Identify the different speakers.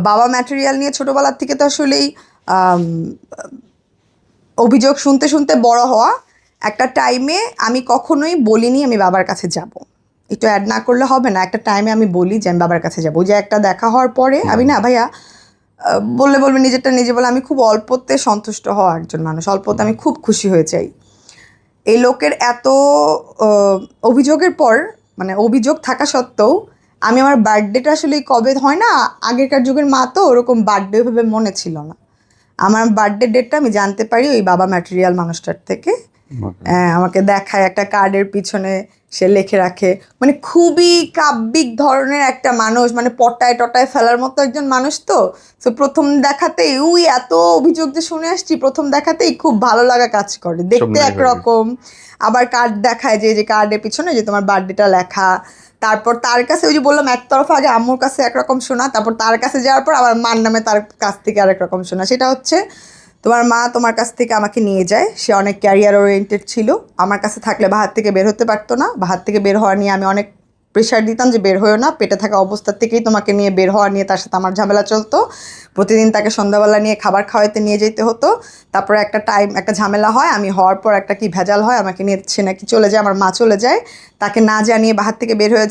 Speaker 1: বাবা ম্যাটেরিয়াল নিয়ে ছোটোবেলার থেকে তো আসলেই অভিযোগ শুনতে শুনতে বড় হওয়া। একটা টাইমে আমি কখনোই বলিনি আমি বাবার কাছে যাব, একটু অ্যাড না করলে হবে না। একটা টাইমে আমি বলি যে আমি বাবার কাছে যাবো। ওই যে একটা দেখা হওয়ার পরে আমি না ভাইয়া বললে বলবে নিজেরটা নিজে বলে, আমি খুব অল্পতে সন্তুষ্ট হওয়া একজন মানুষ, অল্পতে আমি খুব খুশি হয়ে যাই। এই লোকের এত অভিযোগের পর, মানে অভিযোগ থাকা সত্ত্বেও আমি আমার বার্থডেটা আসলে কবে হয় না, আগেকার যুগের মা তো ওরকম বার্থডে ভাবে মনে ছিল না। আমার বার্থডে ডেটটা আমি জানতে পারি ওই বাবা ম্যাটেরিয়াল মানুষটার থেকে। আমাকে দেখায় একটা কার্ডের পিছনে সে লিখে রাখে, মানে খুবই কাব্যিক ধরনের একটা মানুষ, মানে পটায় টটায় ফেলার মতো একজন মানুষ। তো প্রথম দেখাতেই ওই এত অভিযোগ যে শুনে আসছি, প্রথম দেখাতেই খুব ভালো লাগা কাজ করে। দেখতে একরকম, আবার কার্ড দেখায় যে কার্ডের পিছনে যে তোমার বার্থডেটা লেখা। তারপর তার কাছে ওই যে বললাম একতরফা, আগে আম্মুর কাছে একরকম শোনা, তারপর তার কাছে যাওয়ার পর আবার মার নামে তার কাছ থেকে আরেক রকম শোনা। সেটা হচ্ছে তোমার মা তোমার কাছ থেকে আমাকে নিয়ে যায়, সে অনেক ক্যারিয়ার ওরিয়েন্টেড ছিল। আমার কাছে থাকলে বাহার থেকে বের হতে পারতো না, বাহার থেকে বের হওয়া নিয়ে আমি অনেক প্রেশার দিতাম যে বের হয়েও না, পেটে থাকা অবস্থা থেকেই তোমাকে নিয়ে বের হওয়া নিয়ে তার সাথে আমার ঝামেলা চলতো। প্রতিদিন তাকে সন্ধ্যাবেলা নিয়ে খাবার খাওয়াইতে নিয়ে যেতে হতো। তারপরে একটা ঝামেলা হয়, আমি হওয়ার পর একটা কি ভেজাল হয়, আমাকে নিয়ে সে নাকি চলে যায়, আমার মা চলে যায়, তাকে না জানিয়ে বাহার থেকে বের হয়ে